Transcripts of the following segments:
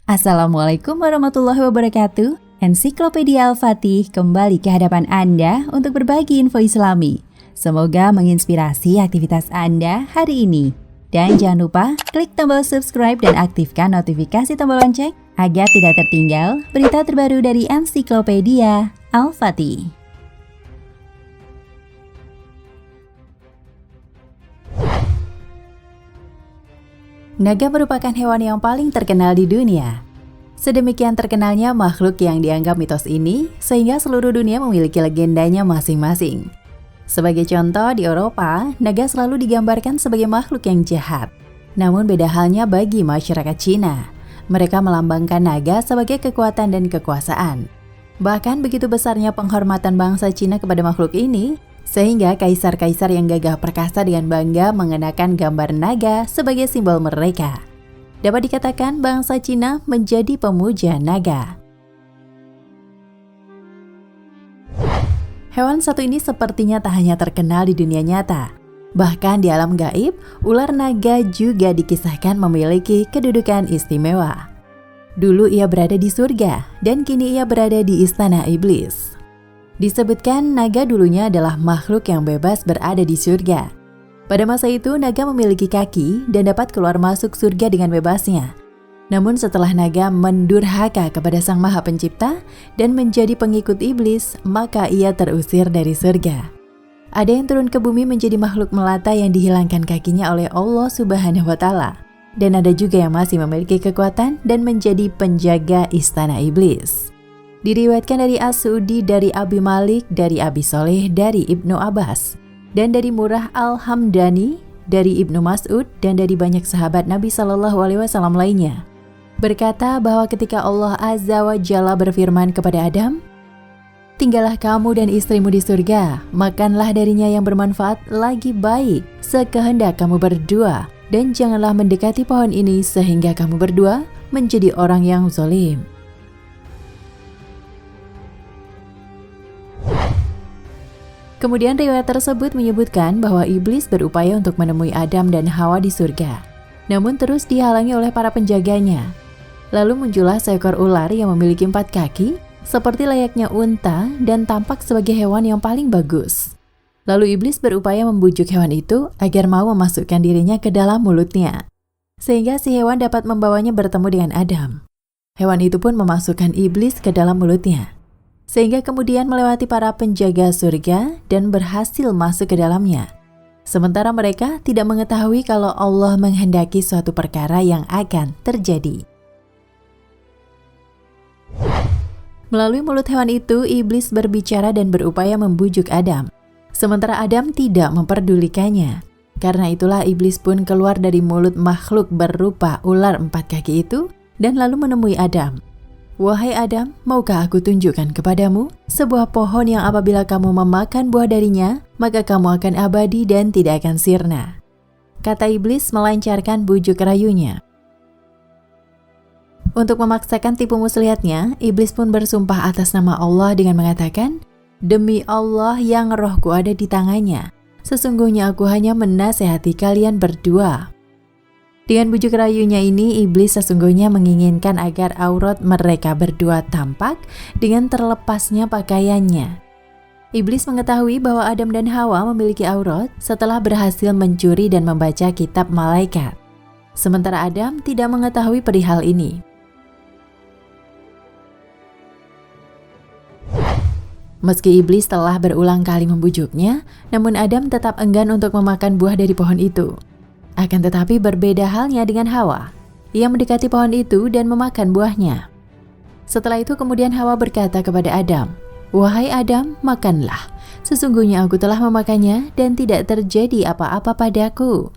Assalamualaikum warahmatullahi wabarakatuh. Ensiklopedia Al-Fatih kembali ke hadapan Anda untuk berbagi info Islami. Semoga menginspirasi aktivitas Anda hari ini. Dan jangan lupa klik tombol subscribe dan aktifkan notifikasi tombol lonceng agar tidak tertinggal berita terbaru dari Ensiklopedia Al-Fatih. Naga merupakan hewan yang paling terkenal di dunia. Sedemikian terkenalnya makhluk yang dianggap mitos ini, sehingga seluruh dunia memiliki legendanya masing-masing. Sebagai contoh, di Eropa, naga selalu digambarkan sebagai makhluk yang jahat. Namun beda halnya bagi masyarakat Cina. Mereka melambangkan naga sebagai kekuatan dan kekuasaan. Bahkan begitu besarnya penghormatan bangsa Cina kepada makhluk ini, sehingga kaisar-kaisar yang gagah perkasa dengan bangga mengenakan gambar naga sebagai simbol mereka. Dapat dikatakan bangsa Cina menjadi pemuja naga. Hewan satu ini sepertinya tak hanya terkenal di dunia nyata. Bahkan di alam gaib, ular naga juga dikisahkan memiliki kedudukan istimewa. Dulu ia berada di surga, dan kini ia berada di istana iblis. Disebutkan naga dulunya adalah makhluk yang bebas berada di surga. Pada masa itu, naga memiliki kaki dan dapat keluar masuk surga dengan bebasnya. Namun setelah naga mendurhaka kepada Sang Maha Pencipta dan menjadi pengikut iblis, maka ia terusir dari surga. Ada yang turun ke bumi menjadi makhluk melata yang dihilangkan kakinya oleh Allah Subhanahu wa Ta'ala. Dan ada juga yang masih memiliki kekuatan dan menjadi penjaga istana iblis. Diriwayatkan dari As-Sudi, dari Abi Malik, dari Abi Soleh, dari Ibnu Abbas, dan dari Murrah Al-Hamdani, dari Ibnu Mas'ud, dan dari banyak sahabat Nabi SAW lainnya. Berkata bahwa ketika Allah Azza wa Jalla berfirman kepada Adam, "Tinggallah kamu dan istrimu di surga, makanlah darinya yang bermanfaat lagi baik, sekehendak kamu berdua, dan janganlah mendekati pohon ini sehingga kamu berdua menjadi orang yang zalim." Kemudian riwayat tersebut menyebutkan bahwa iblis berupaya untuk menemui Adam dan Hawa di surga, namun terus dihalangi oleh para penjaganya. Lalu muncullah seekor ular yang memiliki 4 kaki, seperti layaknya unta dan tampak sebagai hewan yang paling bagus. Lalu iblis berupaya membujuk hewan itu agar mau memasukkan dirinya ke dalam mulutnya, sehingga si hewan dapat membawanya bertemu dengan Adam. Hewan itu pun memasukkan iblis ke dalam mulutnya, sehingga kemudian melewati para penjaga surga dan berhasil masuk ke dalamnya. Sementara mereka tidak mengetahui kalau Allah menghendaki suatu perkara yang akan terjadi. Melalui mulut hewan itu, iblis berbicara dan berupaya membujuk Adam. Sementara Adam tidak memperdulikannya. Karena itulah iblis pun keluar dari mulut makhluk berupa ular 4 kaki itu dan lalu menemui Adam. "Wahai Adam, maukah aku tunjukkan kepadamu sebuah pohon yang apabila kamu memakan buah darinya, maka kamu akan abadi dan tidak akan sirna?" Kata iblis melancarkan bujuk rayunya. Untuk memaksakan tipu muslihatnya, iblis pun bersumpah atas nama Allah dengan mengatakan, "Demi Allah yang rohku ada di tangannya, sesungguhnya aku hanya menasehati kalian berdua." Dengan bujuk rayunya ini, iblis sesungguhnya menginginkan agar aurat mereka berdua tampak dengan terlepasnya pakaiannya. Iblis mengetahui bahwa Adam dan Hawa memiliki aurat setelah berhasil mencuri dan membaca kitab malaikat. Sementara Adam tidak mengetahui perihal ini. Meski iblis telah berulang kali membujuknya, namun Adam tetap enggan untuk memakan buah dari pohon itu. Akan tetapi berbeda halnya dengan Hawa. Ia mendekati pohon itu dan memakan buahnya. Setelah itu kemudian Hawa berkata kepada Adam, "Wahai Adam, makanlah. Sesungguhnya aku telah memakannya dan tidak terjadi apa-apa padaku."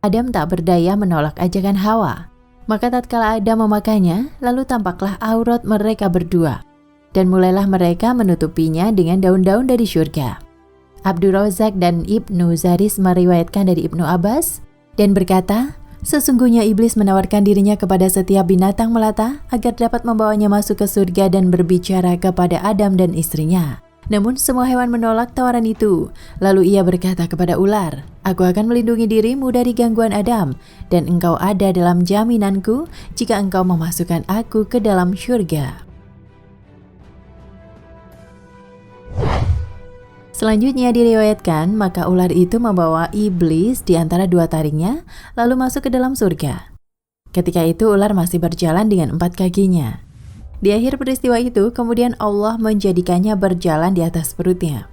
Adam tak berdaya menolak ajakan Hawa. Maka tatkala Adam memakannya, lalu tampaklah aurat mereka berdua. Dan mulailah mereka menutupinya dengan daun-daun dari syurga. Abdul Razak dan Ibnu Zaris meriwayatkan dari Ibnu Abbas dan berkata, "Sesungguhnya iblis menawarkan dirinya kepada setiap binatang melata agar dapat membawanya masuk ke surga dan berbicara kepada Adam dan istrinya. Namun semua hewan menolak tawaran itu. Lalu ia berkata kepada ular, "Aku akan melindungi dirimu dari gangguan Adam, dan engkau ada dalam jaminanku jika engkau memasukkan aku ke dalam syurga." Selanjutnya diriwayatkan, maka ular itu membawa iblis di antara dua taringnya, lalu masuk ke dalam surga. Ketika itu ular masih berjalan dengan 4 kakinya. Di akhir peristiwa itu, kemudian Allah menjadikannya berjalan di atas perutnya.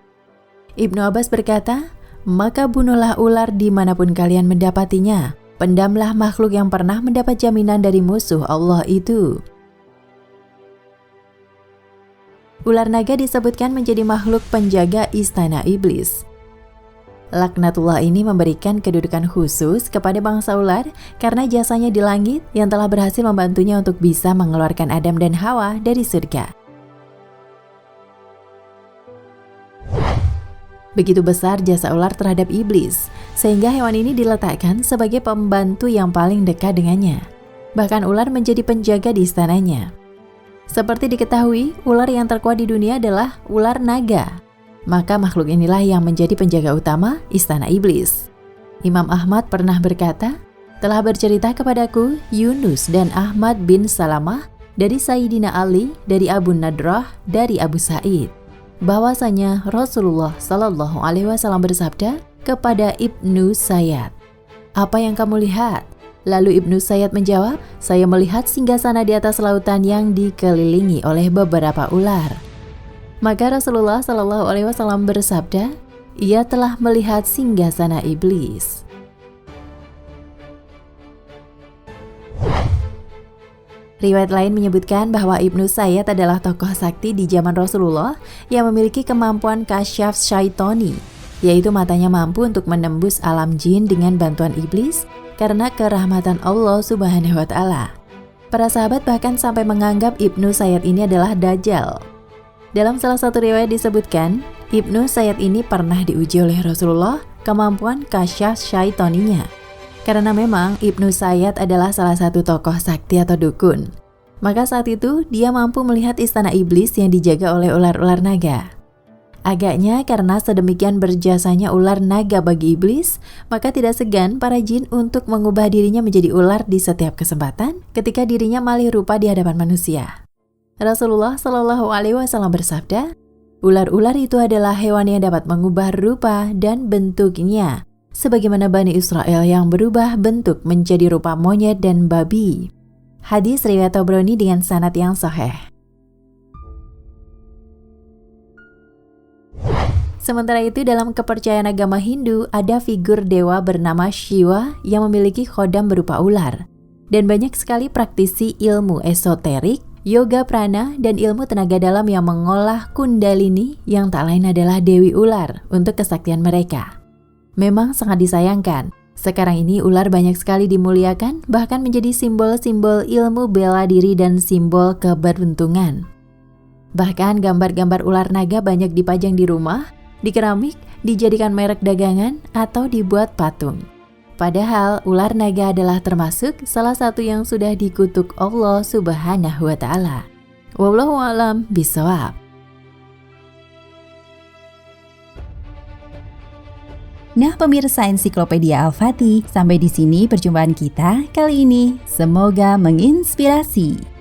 Ibnu Abbas berkata, "Maka bunuhlah ular dimanapun kalian mendapatinya. Pendamlah makhluk yang pernah mendapat jaminan dari musuh Allah itu." Ular naga disebutkan menjadi makhluk penjaga istana iblis. Laknatullah ini memberikan kedudukan khusus kepada bangsa ular karena jasanya di langit yang telah berhasil membantunya untuk bisa mengeluarkan Adam dan Hawa dari surga. Begitu besar jasa ular terhadap iblis, sehingga hewan ini diletakkan sebagai pembantu yang paling dekat dengannya. Bahkan ular menjadi penjaga di istananya. Seperti diketahui, ular yang terkuat di dunia adalah ular naga. Maka makhluk inilah yang menjadi penjaga utama istana iblis. Imam Ahmad pernah berkata, "Telah bercerita kepadaku Yunus dan Ahmad bin Salamah dari Sayyidina Ali, dari Abu Nadrah, dari Abu Sa'id, bahwasanya Rasulullah Shallallahu Alaihi Wasallam bersabda kepada Ibnu Sayyad, 'Apa yang kamu lihat?' Lalu Ibnu Sayyad menjawab, 'Saya melihat singgasana di atas lautan yang dikelilingi oleh beberapa ular.' Maka Rasulullah Shallallahu Alaihi Wasallam bersabda, 'Ia telah melihat singgasana iblis.'" Riwayat lain menyebutkan bahwa Ibnu Sayyad adalah tokoh sakti di zaman Rasulullah yang memiliki kemampuan kasyaf syaitoni, yaitu matanya mampu untuk menembus alam jin dengan bantuan iblis karena kerahmatan Allah Subhanahu wa Ta'ala. Para sahabat bahkan sampai menganggap Ibnu Sayyad ini adalah Dajjal. Dalam salah satu riwayat disebutkan, Ibnu Sayyad ini pernah diuji oleh Rasulullah kemampuan kasyaf syaitoninya. Karena memang Ibnu Sayyad adalah salah satu tokoh sakti atau dukun. Maka saat itu dia mampu melihat istana iblis yang dijaga oleh ular-ular naga. Agaknya karena sedemikian berjasanya ular naga bagi iblis, maka tidak segan para jin untuk mengubah dirinya menjadi ular di setiap kesempatan ketika dirinya malih rupa di hadapan manusia. Rasulullah Shallallahu Alaihi Wasallam bersabda, "Ular-ular itu adalah hewan yang dapat mengubah rupa dan bentuknya, sebagaimana Bani Israel yang berubah bentuk menjadi rupa monyet dan babi." Hadis riwayat Tabrani dengan sanad yang sahih. Sementara itu dalam kepercayaan agama Hindu ada figur dewa bernama Shiva yang memiliki khodam berupa ular. Dan banyak sekali praktisi ilmu esoterik, yoga prana, dan ilmu tenaga dalam yang mengolah kundalini yang tak lain adalah Dewi Ular untuk kesaktian mereka. Memang sangat disayangkan, sekarang ini ular banyak sekali dimuliakan bahkan menjadi simbol-simbol ilmu bela diri dan simbol keberuntungan. Bahkan gambar-gambar ular naga banyak dipajang di rumah, di keramik, dijadikan merek dagangan, atau dibuat patung. Padahal ular naga adalah termasuk salah satu yang sudah dikutuk Allah Subhanahu wa Ta'ala. Wallahu a'lam bishawab. Nah pemirsa Ensiklopedia Al-Fatih, sampai di sini perjumpaan kita kali ini. Semoga menginspirasi.